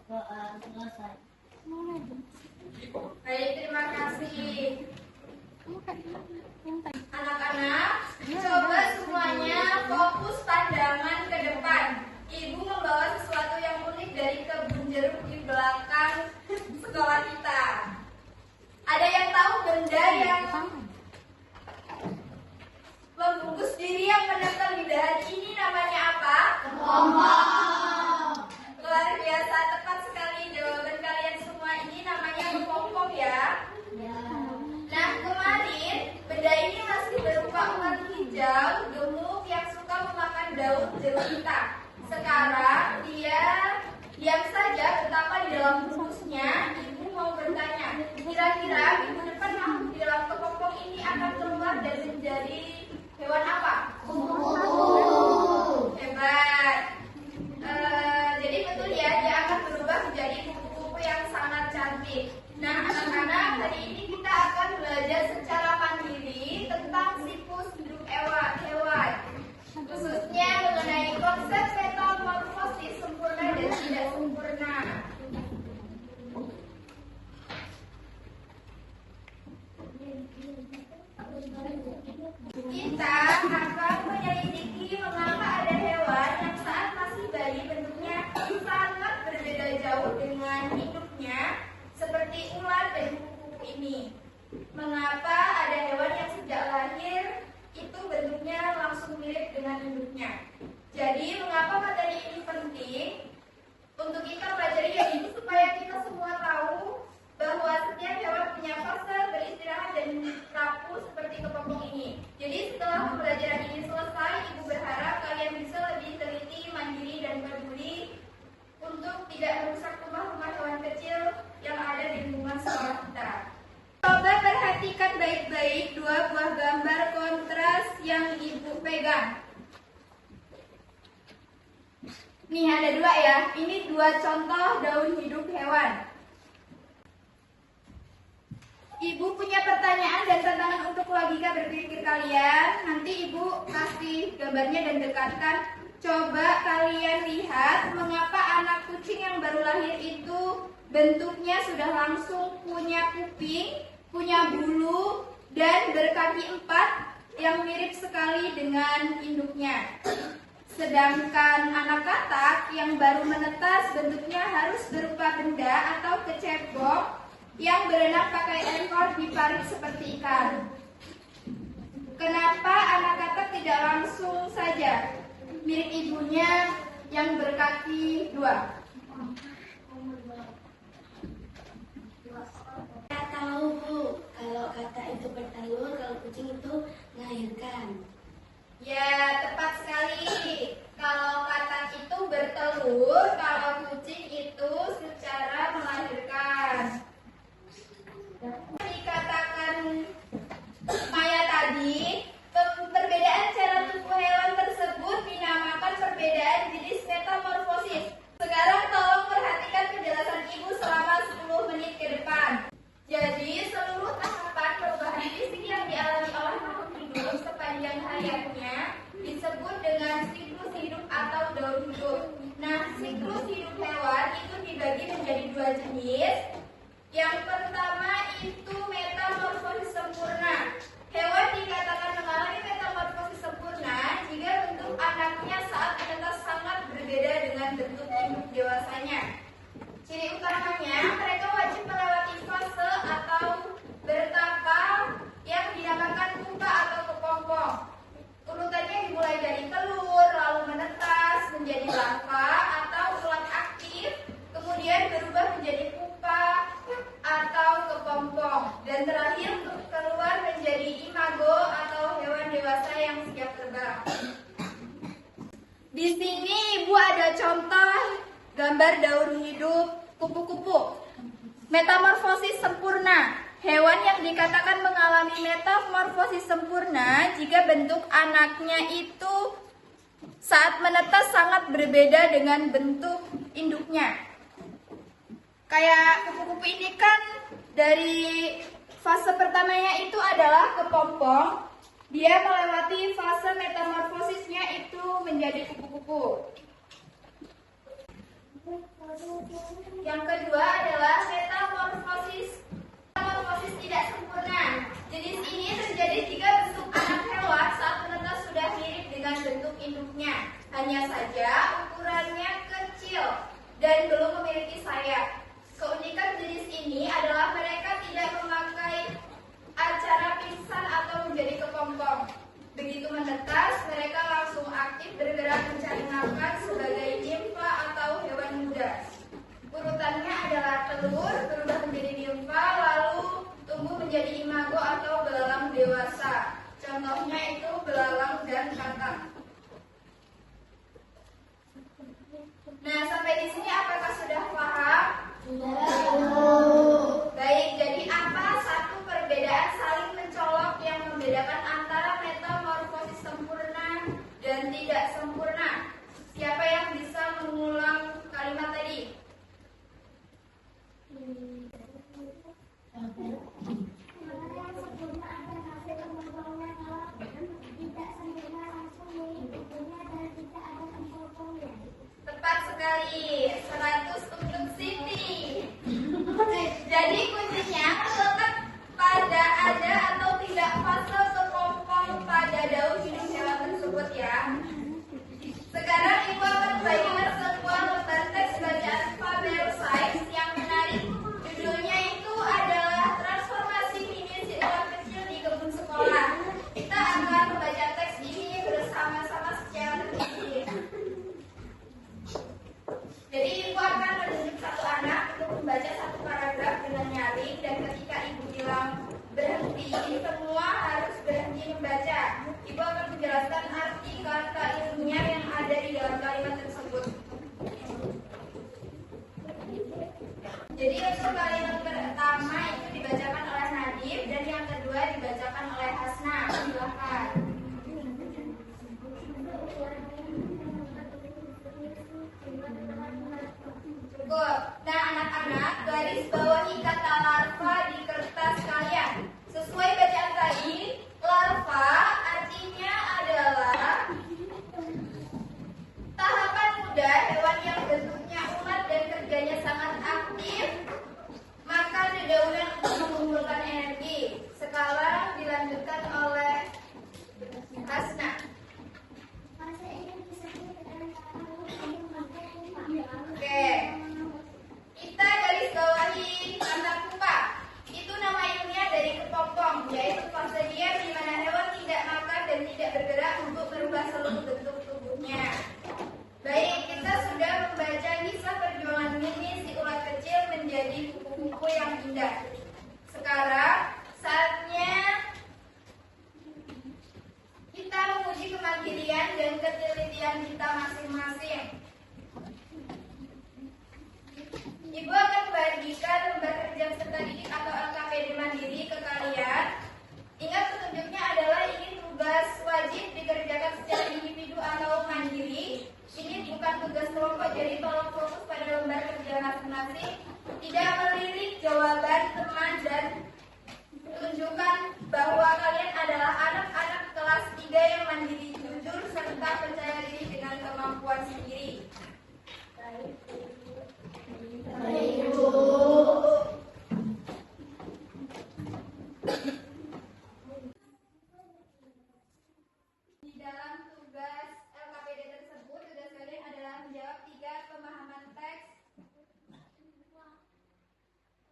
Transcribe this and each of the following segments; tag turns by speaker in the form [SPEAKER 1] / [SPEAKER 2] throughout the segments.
[SPEAKER 1] Selesai.
[SPEAKER 2] Baik, terima kasih. Anak-anak, coba semuanya fokus pandangan ke depan. Ibu membawa sesuatu yang unik dari kebun jeruk di belakang sekolah kita. Ada yang tahu benda yang membungkus diri yang menempel di dahan ini namanya apa? Kepompong. Luar biasa, tepat sekali jawaban kalian semua. Ini namanya kepompong ya. Nah, kemarin benda ini masih berupa ular hijau gemuk yang suka memakan daun jeruk kita. Sekarang dia diam saja betapa di dalam bungkusnya. Ibu mau bertanya, kira-kira minggu depan makhluk di dalam kepompong ini akan keluar dan menjadi hewan apa? Hebat. Jadi betul ya, dia akan berubah menjadi kupu-kupu yang sangat cantik. Nah, anak-anak, hari ini kita akan belajar secara mandiri tentang siklus hidup hewan, khususnya mengenai konsep metamorfosis sempurna dan tidak sempurna. Kita akan menyelidiki mengapa ada hewan yang saat masih bayi bentuknya sangat berbeda jauh dengan induknya, seperti ular dan kupu-kupu ini. Mengapa ada hewan yang sejak lahir itu bentuknya langsung mirip dengan induknya. Jadi mengapa materi ini penting untuk kita pelajari, yaitu supaya kita semua tahu bahwa setiap hewan punya fase beristirahat dan rapuh seperti kepompong ini. Jadi setelah pembelajaran ini selesai, Ibu berharap kalian bisa lebih teliti, mandiri, dan peduli untuk tidak merusak rumah-rumah hewan kecil yang ada di lingkungan sekolah kita. Coba perhatikan baik-baik dua buah gambar kontras yang Ibu pegang. Nih ada dua ya, ini dua contoh daun hidup hewan. Ibu punya pertanyaan dan tantangan untuk logika berpikir kalian. Nanti Ibu kasih gambarnya dan dekatkan. Coba kalian lihat mengapa anak kucing yang baru lahir itu bentuknya sudah langsung punya kuping, punya bulu, dan berkaki 4 yang mirip sekali dengan induknya. Sedangkan anak katak yang baru menetas bentuknya harus berupa benda atau kecebong yang berenang pakai ekor di parit seperti ikan. Kenapa anak katak tidak langsung saja mirip ibunya yang berkaki 2?
[SPEAKER 1] Kita tahu Bu, kalau katak itu bertelur, kalau kucing itu melahirkan.
[SPEAKER 2] Ya, tepat sekali. Kalau katak itu bertelur, kalau kucing itu secara melahirkan. Dikatakan Maya tadi, perbedaan cara tubuh hewan tersebut dinamakan perbedaan jenis metamorfosis. Sekarang tolong perhatikan penjelasan Ibu selama 10 menit ke depan. Jadi seluruh tahapan perubahan fisik yang dialami oleh makhluk hidup sepanjang hayatnya disebut dengan siklus hidup atau daun hidup. Nah, siklus hidup hewan itu dibagi menjadi 2 jenis. Yang pertama itu metamorfosis sempurna. Hewan dikatakan mengalami metamorfosis sempurna jika bentuk anaknya saat menetas sangat berbeda dengan bentuk induk dewasanya. Ciri utamanya, mereka wajib melewati fase atau bertapa yang dinamakan pupa atau kepompong. Urutannya dimulai dari telur, lalu menetas menjadi larva atau ulat aktif, kemudian berubah menjadi pupa atau kepompong, dan terakhir keluar menjadi imago atau hewan dewasa yang siap terbang. Di sini Ibu ada contoh gambar daun hidup kupu-kupu. Metamorfosis sempurna. Hewan yang dikatakan mengalami metamorfosis sempurna jika bentuk anaknya itu saat menetas sangat berbeda dengan bentuk induknya. Kayak kupu-kupu ini kan dari fase pertamanya itu adalah kepompong. Dia melewati fase metamorfosisnya itu menjadi kupu-kupu. Yang kedua adalah metamorfosis. Metamorfosis tidak sempurna. Jenis ini terjadi jika bentuk anak hewan saat menetas sudah mirip dengan bentuk induknya. Hanya saja ukurannya kecil dan belum memiliki sayap. Keunikan jenis ini adalah mereka tidak memakai acara pingsan atau menjadi kepompong. Begitu menetas, mereka langsung aktif bergerak mencari makan sebagai nimfa atau hewan muda. Urutannya adalah telur, berubah menjadi nimfa, lalu tumbuh menjadi imago atau belalang dewasa. Contohnya itu belalang dan katak. Nah, sampai di sini apakah sudah paham? Baik, jadi apa satu perbedaan saling mencolok yang membedakan antara metamorfosis sempurna dan tidak sempurna? Siapa yang bisa mengulang kalimat tadi? Tepat sekali, 100 untuk Siti. Jadi kuncinya terletak pada ada atau tidak fase kepompong pada daun hidup hewan tersebut ya. Sekarang Ibu akan membagikan sebuah lembar teks bacaan Fabel Size yang menarik. Judulnya itu adalah transformasi mini si ulat kecil di kebun sekolah. Kita akan membaca teks ini bersama-sama secara terpisah. Jadi Ibu akan menunjuk satu anak untuk membaca satu paragraf dengan nyaring, dan ketika Ibu bilang berhenti, semua harus berhenti membaca. Ibu akan menjelaskan arti kata ilmiah yang ada di dalam kalimat tersebut. Jadi untuk kalimat pertama itu dibacakan oleh Nadif dan yang kedua dibacakan oleh Hasna. Silakan. Cukup. Nah, anak-anak, garis bawahi kata larva di kertas kalian. Sesuai bacaan tadi, larva artinya adalah tahapan muda hewan yang bentuknya ulat dan kerjanya sangat aktif, makan dedaunan untuk mengumpulkan energi. Sekarang dilanjutkan oleh Hasna. Oke. Kita garis bawahi kata pupa. Itu nama ilmiah dari kepompong, yaitu fase diam di mana hewan tidak makan dan tidak bergerak untuk merubah seluruh bentuk tubuhnya. Baik, kita sudah membaca kisah perjuangan mini si ulat kecil menjadi kupu-kupu yang indah. Sekarang saatnya kita menguji kemandirian dan ketelitian kita masing-masing. Ibu akan membagikan lembar kerja peserta didik atau LKPD mandiri ke kalian. Ingat, petunjuknya adalah ini tugas wajib dikerjakan secara individu atau mandiri. Ini bukan tugas kelompok, jadi tolong fokus pada lembar kerja masing-masing. Tidak melirik jawaban teman dan tunjukkan bahwa kalian adalah anak-anak kelas 3 yang mandiri, jujur, serta percaya diri dengan kemampuan sendiri. Baik, Bu. Di dalam tugas LKPD tersebut, tugas kalian adalah menjawab 3 pemahaman teks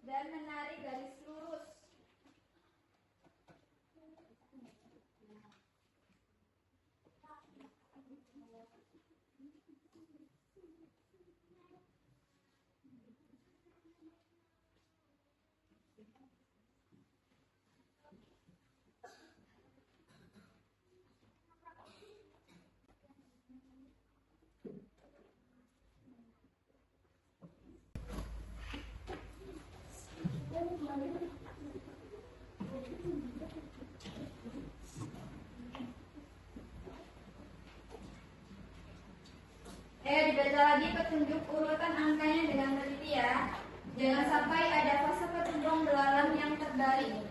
[SPEAKER 2] dan menarik garis lurus. Dibaca lagi petunjuk urutan angkanya dengan teliti ya. Jangan sampai ada fase petunjuk belalang yang terbalik.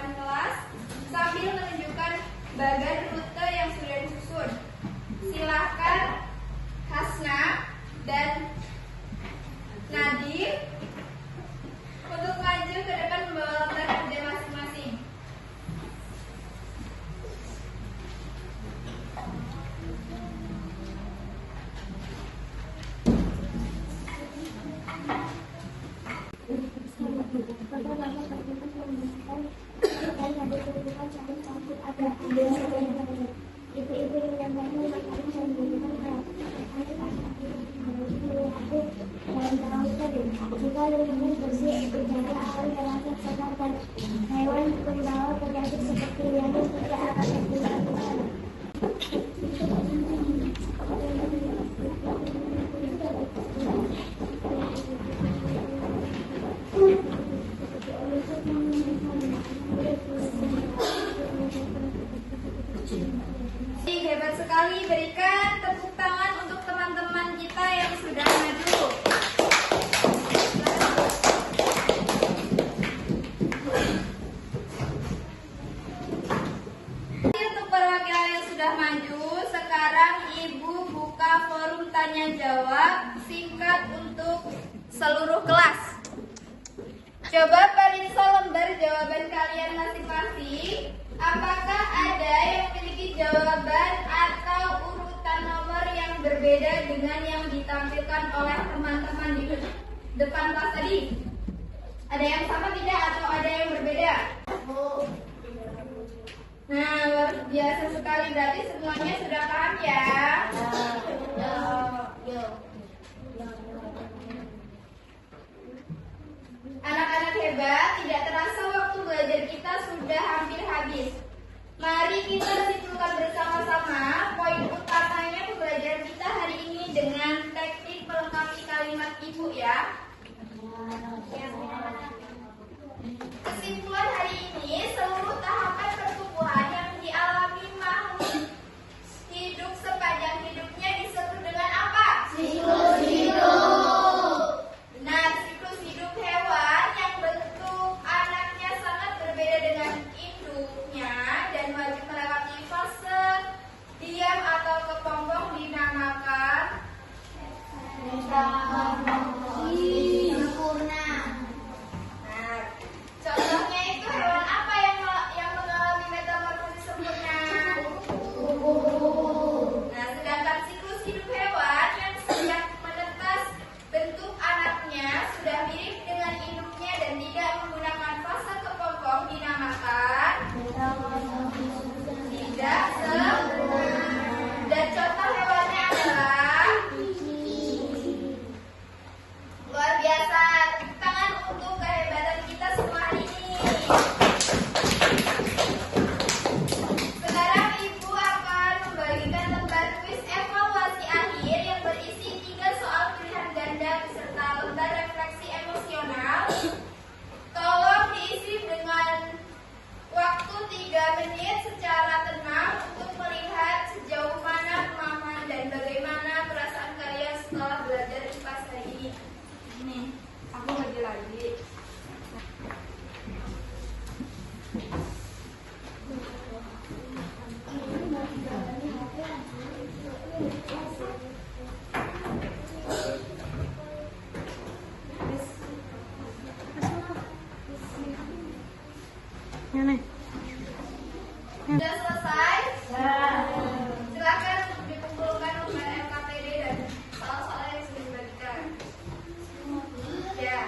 [SPEAKER 2] depan kelas sambil menunjukkan bagan rute yang sudah disusun. Silakan Hasna dan Nadir untuk maju ke depan membawa lembar kerja masing-masing.
[SPEAKER 1] Ibu-ibu yang bangun makanan dan minuman dan tahu tadi jika lingkungan bersih dijaga akan relatif segar dan hewan pembawa penyakit seperti nyamuk tidak akan tertular.
[SPEAKER 2] Hebat sekali, berikan tepuk tangan untuk teman-teman kita yang sudah maju. Untuk perwakilan yang sudah maju, sekarang Ibu buka forum tanya jawab singkat untuk seluruh kelas. Coba periksa lembar jawaban kalian masing-masing. Apakah ada yang memiliki jawaban atau urutan nomor yang berbeda dengan yang ditampilkan oleh teman-teman di depan kelas tadi? Ada yang sama tidak atau ada yang berbeda? Nah, luar biasa sekali. Berarti semuanya sudah paham ya? Anak-anak hebat, tidak terasa waktu belajar kita sudah hampir habis. Mari kita simpulkan bersama-sama poin utamanya pembelajaran kita hari ini dengan teknik melengkapi kalimat ibu ya. Kesimpulan hari ini, seluruh tahapan pertumbuhan yang dialami makhluk hidup sepanjang hidupnya disebut dengan apa?
[SPEAKER 1] Siklus hidup.
[SPEAKER 2] Benar, siklus hidup hewan yang bentuk anaknya sangat berbeda dengan induknya dan wajib melewati fase diam atau kepompong dinamakan
[SPEAKER 1] Sempurna.
[SPEAKER 2] Nah, contohnya itu hewan apa yang mengalami metamorfosis sempurna? Nah, sedangkan siklus hidup hewan yang sejak menetas bentuk anaknya sudah mirip dengan induknya dan tidak menggunakan fase kepompong dinamakan tidak sempurna. Dan contoh hewannya adalah luar biasa. Tepuk tangan untuk kehebatan kita semua hari ini. Sekarang Ibu akan membagikan lembar kuis evaluasi akhir yang berisi 3 soal pilihan ganda beserta lembar refleksi emosional. Tolong diisi dengan waktu 3 menit secara tenang untuk melihat sejauh mana pemahaman dan bagaimana perasaan kalian setelah belajar IPA hari ini. Nih, aku lagi. Sudah selesai? Silakan dikumpulkan lembar LKPD dan soal-soal yang sudah dibagikan. Ya.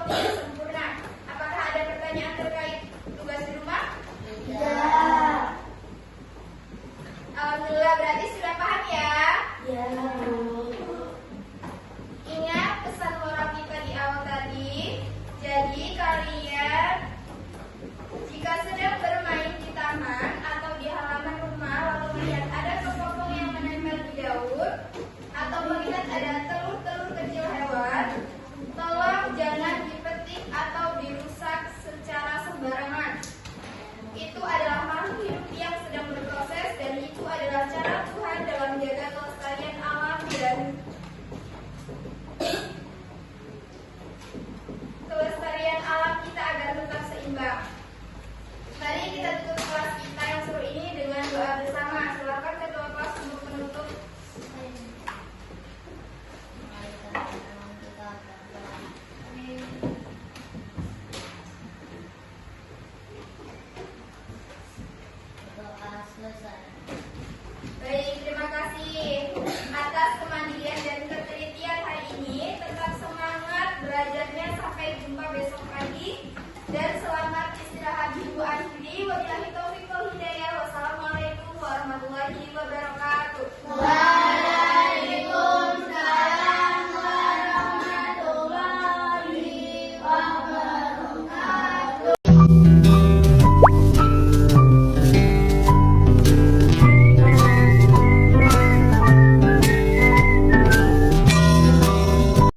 [SPEAKER 2] tidak sempurna. Apakah ada pertanyaan terkait tugas di rumah?
[SPEAKER 1] Ya.
[SPEAKER 2] Alhamdulillah, berarti sudah paham ya?
[SPEAKER 1] Ya.
[SPEAKER 2] Ingat pesan moral kita di awal tadi. Jadi kalian jika sedang bermain di taman atau di halaman rumah lalu melihat ada kepompong yang menempel di daun atau melihat ada telur-telur kecil hewan,